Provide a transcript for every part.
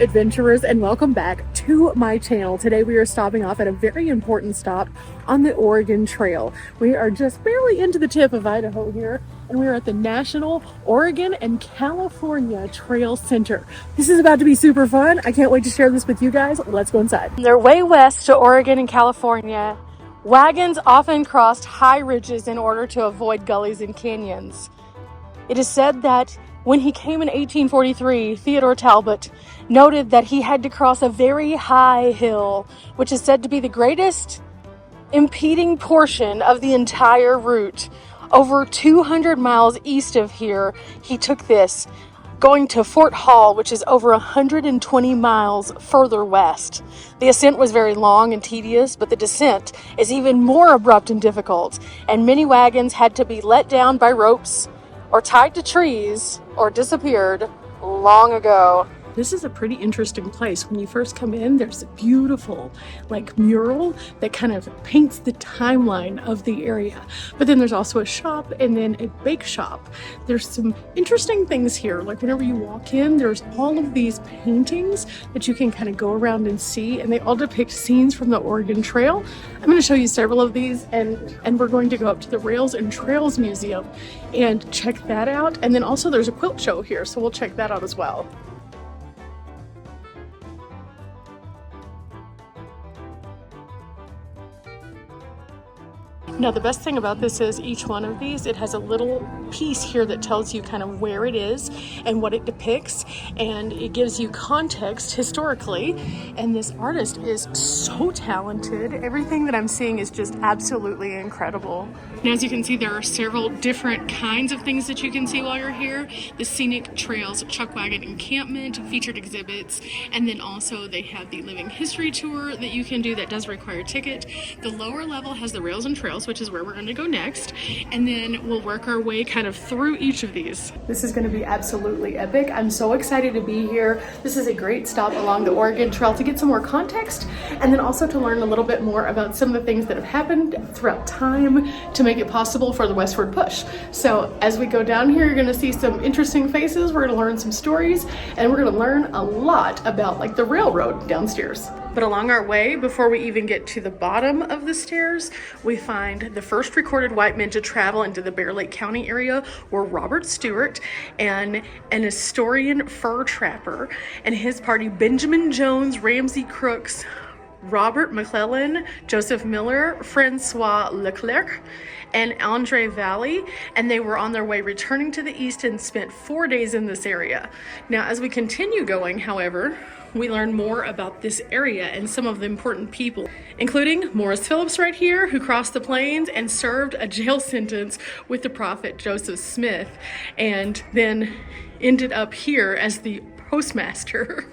adventurers, and welcome back to my channel. Today we are stopping off at a very important stop on the Oregon Trail. We are just barely into the tip of Idaho here, and we are at the National Oregon and California Trail Center. This is about to be super fun. I can't wait to share this with you guys. Let's go inside. On their way west to Oregon and California, wagons often crossed high ridges in order to avoid gullies and canyons. It is said that when he came in 1843, Theodore Talbot noted that he had to cross a very high hill, which is said to be the greatest impeding portion of the entire route. Over 200 miles east of here, he took this, going to Fort Hall, which is over 120 miles further west. The ascent was very long and tedious, but the descent is even more abrupt and difficult, and many wagons had to be let down by ropes or tied to trees or disappeared long ago. This is a pretty interesting place. When you first come in, there's a beautiful mural that kind of paints the timeline of the area. But then there's also a shop and then a bake shop. There's some interesting things here. Like whenever you walk in, there's all of these paintings that you can kind of go around and see, and they all depict scenes from the Oregon Trail. I'm going to show you several of these, and we're going to go up to the Rails and Trails Museum and check that out. And then also there's a quilt show here, so we'll check that out as well. Now, the best thing about this is each one of these, it has a little piece here that tells you kind of where it is and what it depicts, and it gives you context historically. And this artist is so talented. Everything that I'm seeing is just absolutely incredible. Now, as you can see, there are several different kinds of things that you can see while you're here. The Scenic Trails Chuck Wagon Encampment, featured exhibits, and then also they have the Living History Tour that you can do that does require a ticket. The lower level has the Rails and Trails, which is where we're going to go next, and then we'll work our way kind of through each of these. This is going to be absolutely epic. I'm so excited to be here. This is a great stop along the Oregon Trail to get some more context, and then also to learn a little bit more about some of the things that have happened throughout time to make it possible for the westward push. So as we go down here, you're going to see some interesting faces. We're going to learn some stories, and we're going to learn a lot about the railroad downstairs. But along our way, before we even get to the bottom of the stairs, we find the first recorded white men to travel into the Bear Lake County area were Robert Stewart and an historian fur trapper and his party, Benjamin Jones, Ramsey Crooks, Robert McClellan, Joseph Miller, Francois Leclerc, and Andre Valley, and they were on their way returning to the east and spent 4 days in this area. Now, as we continue going, however, we learn more about this area and some of the important people, including Morris Phillips right here, who crossed the plains and served a jail sentence with the prophet Joseph Smith, and then ended up here as the postmaster.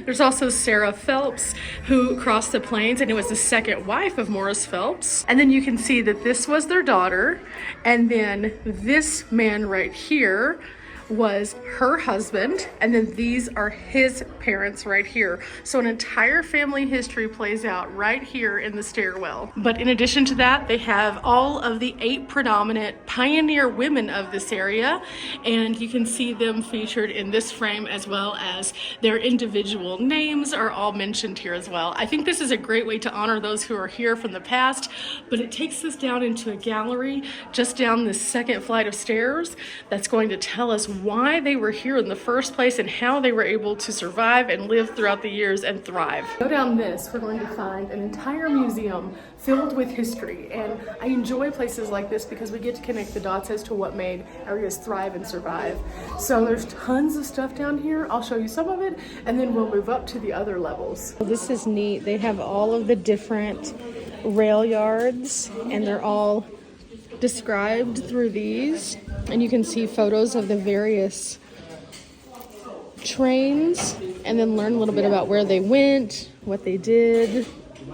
There's also Sarah Phelps, who crossed the plains, and it was the second wife of Morris Phelps. And then you can see that this was their daughter, and then this man right here was her husband, and then these are his parents right here. So an entire family history plays out right here in the stairwell. But in addition to that, they have all of the 8 predominant pioneer women of this area, and you can see them featured in this frame, as well as their individual names are all mentioned here as well. I think this is a great way to honor those who are here from the past, but it takes us down into a gallery just down this second flight of stairs that's going to tell us why they were here in the first place and how they were able to survive and live throughout the years and thrive. Go down this, we're going to find an entire museum filled with history, and I enjoy places like this because we get to connect the dots as to what made areas thrive and survive. So there's tons of stuff down here. I'll show you some of it, and then we'll move up to the other levels. Well, this is neat. They have all of the different rail yards, and they're all described through these, and you can see photos of the various trains and then learn a little bit about where they went, what they did.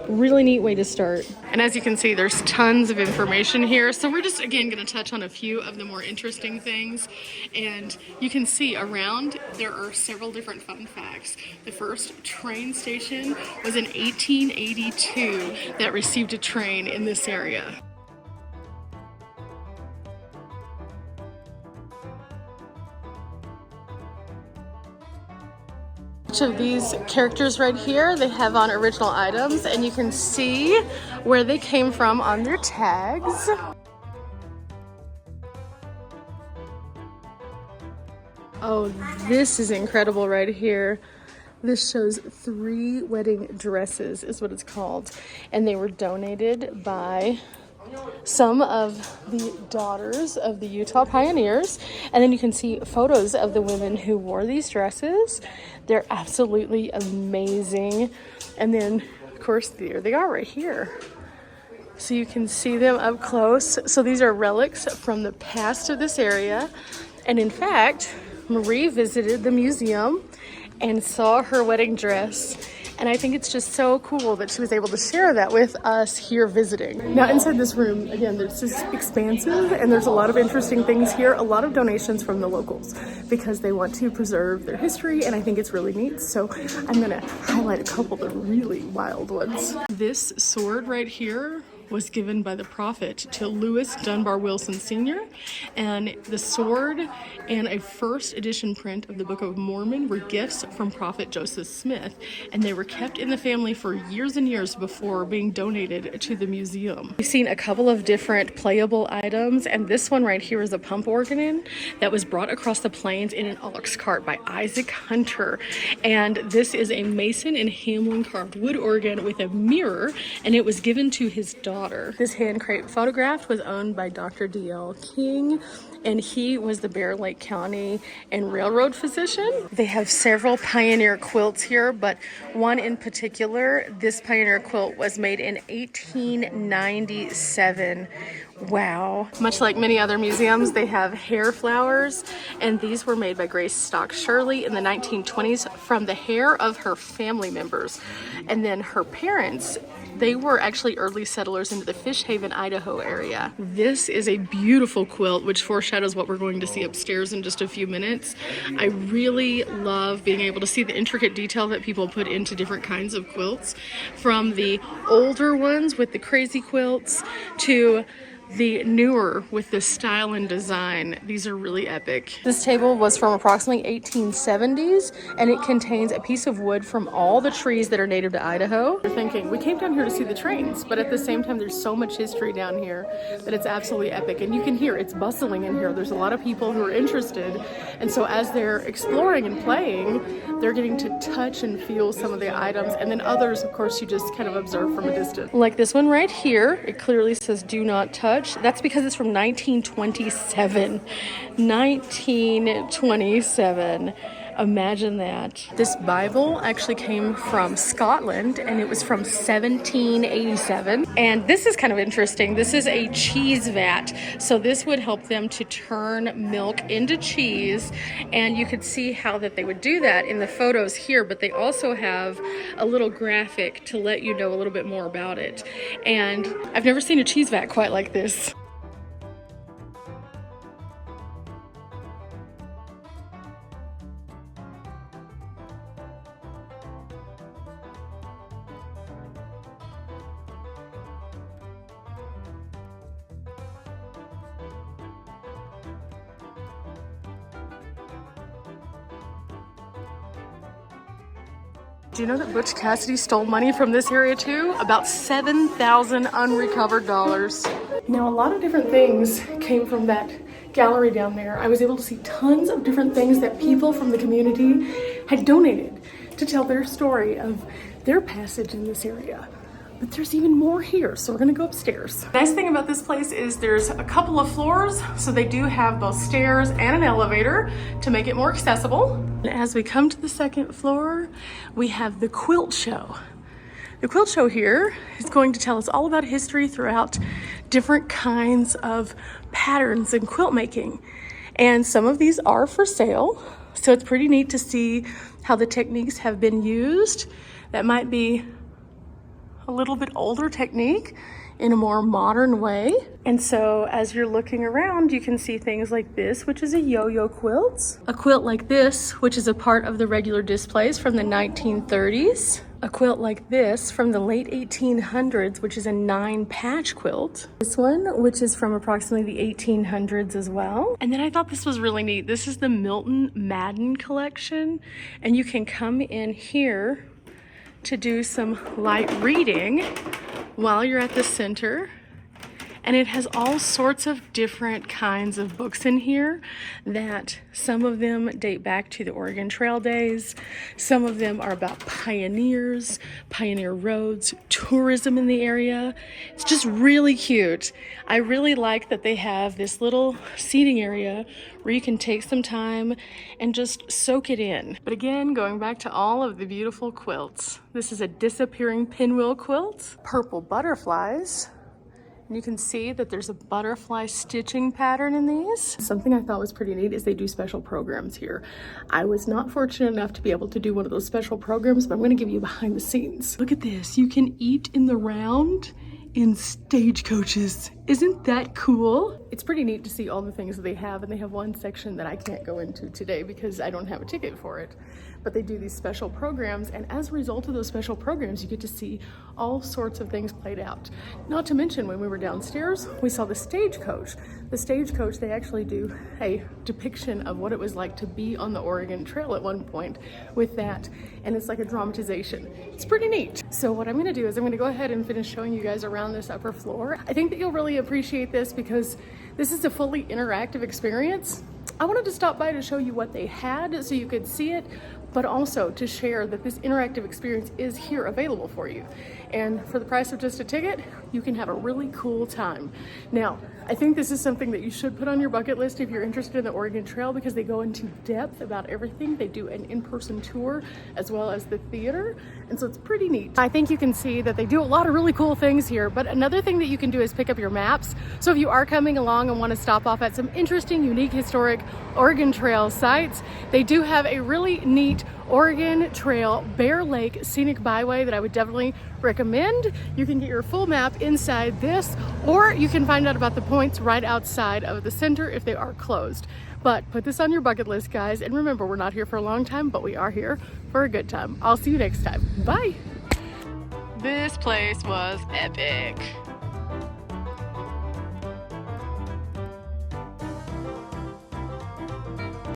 Really neat way to start. And as you can see, there's tons of information here, so we're just again going to touch on a few of the more interesting things. And you can see around there are several different fun facts. The first train station was in 1882 that received a train in this area. Each of these characters right here, they have on original items, and you can see where they came from on their tags. Oh, this is incredible right here. This shows 3 wedding dresses is what it's called, and they were donated by some of the daughters of the Utah pioneers. And then you can see photos of the women who wore these dresses. They're absolutely amazing. And then of course there they are right here, so you can see them up close. So these are relics from the past of this area. And in fact, Marie visited the museum and saw her wedding dress. And I think it's just so cool that she was able to share that with us here visiting. Now inside this room, again, it's just expansive and there's a lot of interesting things here, a lot of donations from the locals because they want to preserve their history, and I think it's really neat. So I'm gonna highlight a couple of the really wild ones. This sword right here was given by the prophet to Lewis Dunbar Wilson Sr. And the sword and a first edition print of the Book of Mormon were gifts from Prophet Joseph Smith, and they were kept in the family for years and years before being donated to the museum. We've seen a couple of different playable items, and this one right here is a pump organ that was brought across the plains in an ox cart by Isaac Hunter. And this is a Mason and Hamlin carved wood organ with a mirror, and it was given to his daughter. This hand crate photograph was owned by Dr. D.L. King, and he was the Bear Lake County and Railroad physician. They have several pioneer quilts here, but one in particular, this pioneer quilt was made in 1897. Wow. Much like many other museums, they have hair flowers, and these were made by Grace Stock Shirley in the 1920s from the hair of her family members. And then her parents, they were actually early settlers into the Fish Haven, Idaho area. This is a beautiful quilt, which foreshadows what we're going to see upstairs in just a few minutes. I really love being able to see the intricate detail that people put into different kinds of quilts, from the older ones with the crazy quilts to the newer with the style and design. These are really epic. This table was from approximately 1870s, and it contains a piece of wood from all the trees that are native to Idaho. You're thinking, we came down here to see the trains, but at the same time, there's so much history down here that it's absolutely epic. And you can hear it's bustling in here. There's a lot of people who are interested. And so as they're exploring and playing, they're getting to touch and feel some of the items. And then others, of course, you just kind of observe from a distance. Like this one right here, it clearly says do not touch. That's because it's from 1927. 1927. Imagine that. This Bible actually came from Scotland, and it was from 1787. And this is kind of interesting. This is a cheese vat. So this would help them to turn milk into cheese. And you could see how that they would do that in the photos here, but they also have a little graphic to let you know a little bit more about it. And I've never seen a cheese vat quite like this. Do you know that Butch Cassidy stole money from this area too? About 7,000 unrecovered dollars. Now, a lot of different things came from that gallery down there. I was able to see tons of different things that people from the community had donated to tell their story of their passage in this area. But there's even more here, so we're gonna go upstairs. The nice thing about this place is there's a couple of floors, so they do have both stairs and an elevator to make it more accessible. And as we come to the second floor, we have the quilt show. The quilt show here is going to tell us all about history throughout different kinds of patterns in quilt making. And some of these are for sale, so it's pretty neat to see how the techniques have been used. That might be a little bit older technique. in a more modern way. And so as you're looking around, you can see things like this, which is a yo-yo quilt. A quilt like this, which is a part of the regular displays from the 1930s. A quilt like this from the late 1800s, which is a 9-patch quilt. This one, which is from approximately the 1800s as well. And then I thought this was really neat. This is the Milton Madden collection. And you can come in here to do some light reading while you're at the center. And it has all sorts of different kinds of books in here that some of them date back to the Oregon Trail days. Some of them are about pioneers, pioneer roads, tourism in the area. It's just really cute. I really like that they have this little seating area where you can take some time and just soak it in. But again, going back to all of the beautiful quilts. This is a disappearing pinwheel quilt, purple butterflies. And you can see that there's a butterfly stitching pattern in these. Something I thought was pretty neat is they do special programs here. I was not fortunate enough to be able to do one of those special programs, but I'm gonna give you behind the scenes. Look at this, you can eat in the round in stagecoaches. Isn't that cool? It's pretty neat to see all the things that they have, and they have one section that I can't go into today because I don't have a ticket for it. But they do these special programs, and as a result of those special programs, you get to see all sorts of things played out. Not to mention, when we were downstairs, we saw the stagecoach. The stagecoach, they actually do a depiction of what it was like to be on the Oregon Trail at one point with that, and it's like a dramatization. It's pretty neat. So what I'm gonna do is I'm gonna go ahead and finish showing you guys around this upper floor. I think that you'll really appreciate this because this is a fully interactive experience. I wanted to stop by to show you what they had so you could see it, but also to share that this interactive experience is here available for you. And for the price of just a ticket, you can have a really cool time. Now, I think this is something that you should put on your bucket list if you're interested in the Oregon Trail because they go into depth about everything. They do an in-person tour as well as the theater, and so it's pretty neat. I think you can see that they do a lot of really cool things here, but another thing that you can do is pick up your maps. So if you are coming along and want to stop off at some interesting, unique, historic Oregon Trail sites, they do have a really neat Oregon Trail Bear Lake Scenic Byway that I would definitely recommend. You can get your full map inside this, or you can find out about the points right outside of the center if they are closed. But put this on your bucket list, guys, and remember, we're not here for a long time, but we are here for a good time. I'll see you next time. Bye. This place was epic.